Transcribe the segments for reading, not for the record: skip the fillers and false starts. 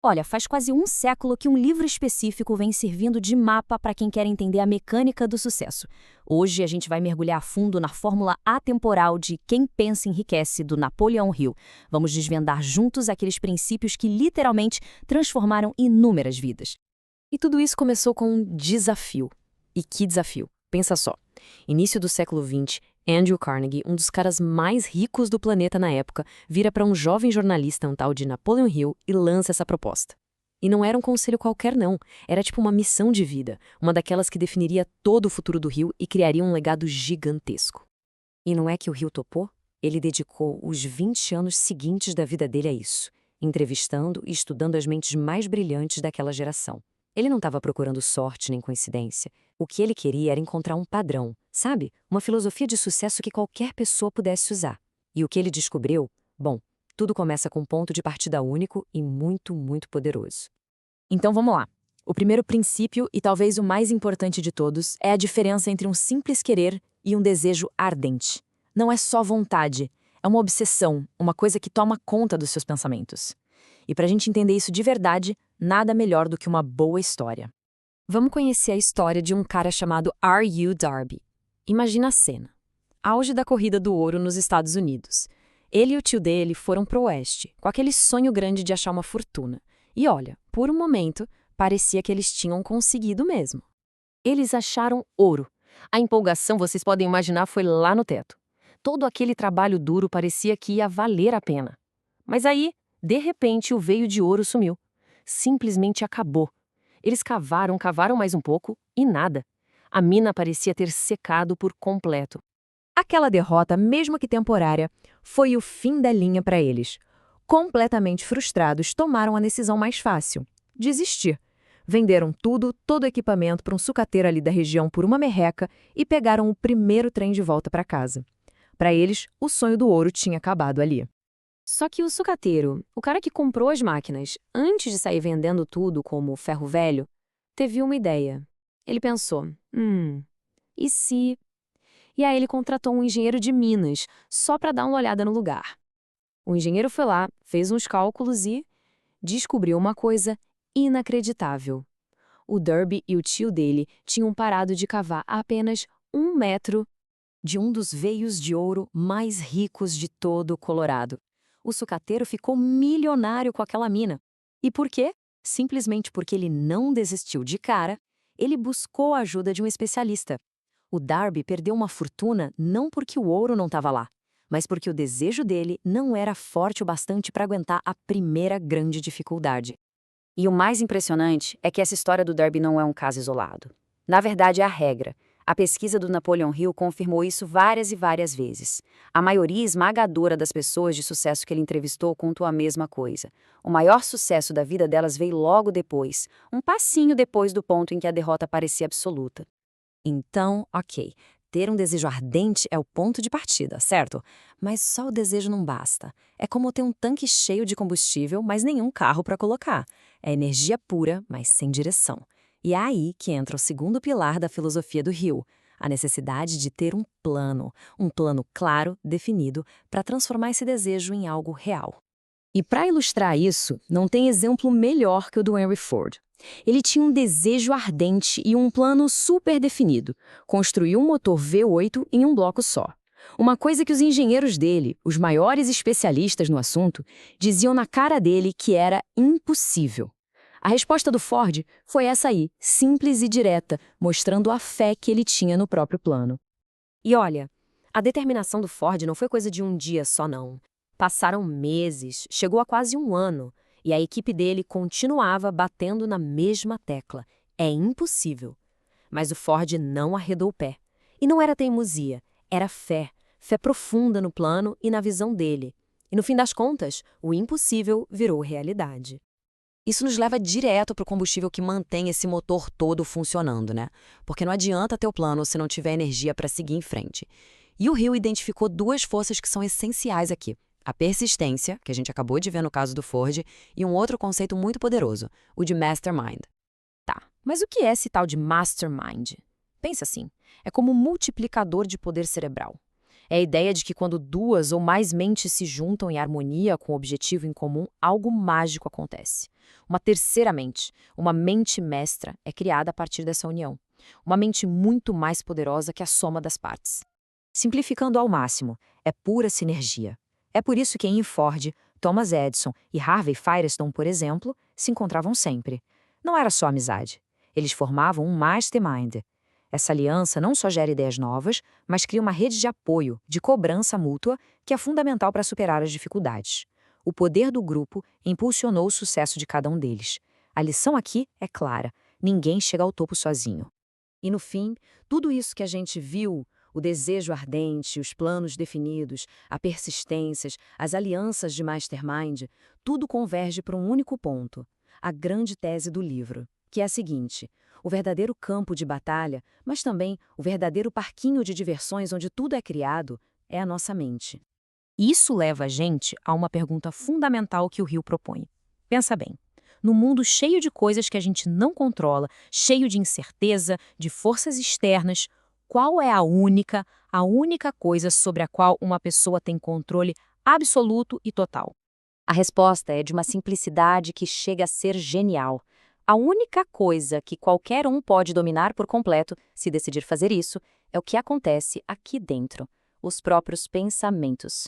Olha, faz quase um século que um livro específico vem servindo de mapa para quem quer entender a mecânica do sucesso. Hoje a gente vai mergulhar a fundo na fórmula atemporal de Quem Pensa Enriquece, do Napoleão Hill. Vamos desvendar juntos aqueles princípios que literalmente transformaram inúmeras vidas. E tudo isso começou com um desafio. E que desafio? Pensa só. Início do século XX, Andrew Carnegie, um dos caras mais ricos do planeta na época, vira para um jovem jornalista, um tal de Napoleon Hill, e lança essa proposta. E não era um conselho qualquer não, era tipo uma missão de vida, uma daquelas que definiria todo o futuro do Hill e criaria um legado gigantesco. E não é que o Hill topou? Ele dedicou os 20 anos seguintes da vida dele a isso, entrevistando e estudando as mentes mais brilhantes daquela geração. Ele não estava procurando sorte nem coincidência. O que ele queria era encontrar um padrão, sabe? Uma filosofia de sucesso que qualquer pessoa pudesse usar. E o que ele descobriu? Bom, tudo começa com um ponto de partida único e muito, muito poderoso. Então vamos lá. O primeiro princípio, e talvez o mais importante de todos, é a diferença entre um simples querer e um desejo ardente. Não é só vontade, é uma obsessão, uma coisa que toma conta dos seus pensamentos. E para a gente entender isso de verdade, nada melhor do que uma boa história. Vamos conhecer a história de um cara chamado R.U. Darby. Imagina a cena. Auge da corrida do ouro nos Estados Unidos. Ele e o tio dele foram pro oeste, com aquele sonho grande de achar uma fortuna. E olha, por um momento, parecia que eles tinham conseguido mesmo. Eles acharam ouro. A empolgação, vocês podem imaginar, foi lá no teto. Todo aquele trabalho duro parecia que ia valer a pena. Mas aí, de repente, o veio de ouro sumiu. Simplesmente acabou. Eles cavaram mais um pouco e nada. A mina parecia ter secado por completo. Aquela derrota, mesmo que temporária, foi o fim da linha para eles. Completamente frustrados, tomaram a decisão mais fácil: desistir. Venderam tudo, todo o equipamento para um sucateiro ali da região por uma merreca e pegaram o primeiro trem de volta para casa. Para eles, o sonho do ouro tinha acabado ali. Só que o sucateiro, o cara que comprou as máquinas, antes de sair vendendo tudo como ferro velho, teve uma ideia. Ele pensou, e se... E aí ele contratou um engenheiro de Minas, só para dar uma olhada no lugar. O engenheiro foi lá, fez uns cálculos e descobriu uma coisa inacreditável. O Darby e o tio dele tinham parado de cavar a apenas 1 metro de um dos veios de ouro mais ricos de todo o Colorado. O sucateiro ficou milionário com aquela mina. E por quê? Simplesmente porque ele não desistiu de cara, ele buscou a ajuda de um especialista. O Darby perdeu uma fortuna não porque o ouro não estava lá, mas porque o desejo dele não era forte o bastante para aguentar a primeira grande dificuldade. E o mais impressionante é que essa história do Darby não é um caso isolado. Na verdade, é a regra. A pesquisa do Napoleon Hill confirmou isso várias e várias vezes. A maioria esmagadora das pessoas de sucesso que ele entrevistou contou a mesma coisa. O maior sucesso da vida delas veio logo depois, um passinho depois do ponto em que a derrota parecia absoluta. Então, ok, ter um desejo ardente é o ponto de partida, certo? Mas só o desejo não basta. É como ter um tanque cheio de combustível, mas nenhum carro para colocar. É energia pura, mas sem direção. E é aí que entra o segundo pilar da filosofia do Hill, a necessidade de ter um plano claro, definido, para transformar esse desejo em algo real. E para ilustrar isso, não tem exemplo melhor que o do Henry Ford. Ele tinha um desejo ardente e um plano super definido. Construiu um motor V8 em um bloco só. Uma coisa que os engenheiros dele, os maiores especialistas no assunto, diziam na cara dele que era impossível. A resposta do Ford foi essa aí, simples e direta, mostrando a fé que ele tinha no próprio plano. E olha, a determinação do Ford não foi coisa de um dia só não. Passaram meses, chegou a quase 1 ano, e a equipe dele continuava batendo na mesma tecla. É impossível. Mas o Ford não arredou o pé. E não era teimosia, era fé. Fé profunda no plano e na visão dele. E no fim das contas, o impossível virou realidade. Isso nos leva direto para o combustível que mantém esse motor todo funcionando, né? Porque não adianta ter o plano se não tiver energia para seguir em frente. E o Hill identificou 2 forças que são essenciais aqui. A persistência, que a gente acabou de ver no caso do Ford, e um outro conceito muito poderoso, o de mastermind. Tá, mas o que é esse tal de mastermind? Pensa assim, é como um multiplicador de poder cerebral. É a ideia de que quando 2 ou mais mentes se juntam em harmonia com o objetivo em comum, algo mágico acontece. Uma terceira mente, uma mente mestra, é criada a partir dessa união. Uma mente muito mais poderosa que a soma das partes. Simplificando ao máximo, é pura sinergia. É por isso que Henry Ford, Thomas Edison e Harvey Firestone, por exemplo, se encontravam sempre. Não era só amizade. Eles formavam um mastermind. Essa aliança não só gera ideias novas, mas cria uma rede de apoio, de cobrança mútua, que é fundamental para superar as dificuldades. O poder do grupo impulsionou o sucesso de cada um deles. A lição aqui é clara: ninguém chega ao topo sozinho. E no fim, tudo isso que a gente viu, o desejo ardente, os planos definidos, a persistências, as alianças de mastermind, tudo converge para um único ponto: a grande tese do livro, que é a seguinte: o verdadeiro campo de batalha, mas também o verdadeiro parquinho de diversões onde tudo é criado, é a nossa mente. E isso leva a gente a uma pergunta fundamental que o Hill propõe. Pensa bem. No mundo cheio de coisas que a gente não controla, cheio de incerteza, de forças externas, qual é a única coisa sobre a qual uma pessoa tem controle absoluto e total? A resposta é de uma simplicidade que chega a ser genial. A única coisa que qualquer um pode dominar por completo, se decidir fazer isso, é o que acontece aqui dentro, os próprios pensamentos.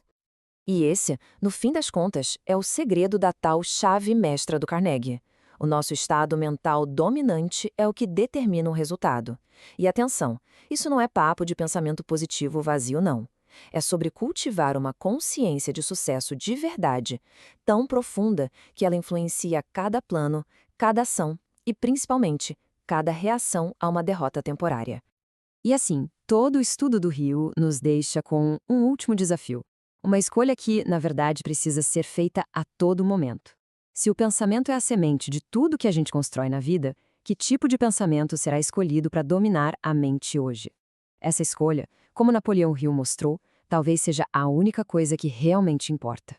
E esse, no fim das contas, é o segredo da tal chave mestra do Carnegie. O nosso estado mental dominante é o que determina o resultado. E atenção, isso não é papo de pensamento positivo vazio, não. É sobre cultivar uma consciência de sucesso de verdade, tão profunda que ela influencia cada plano, cada ação e, principalmente, cada reação a uma derrota temporária. E assim, todo o estudo do Rio nos deixa com um último desafio. Uma escolha que, na verdade, precisa ser feita a todo momento. Se o pensamento é a semente de tudo que a gente constrói na vida, que tipo de pensamento será escolhido para dominar a mente hoje? Essa escolha, como Napoleão Hill mostrou, talvez seja a única coisa que realmente importa.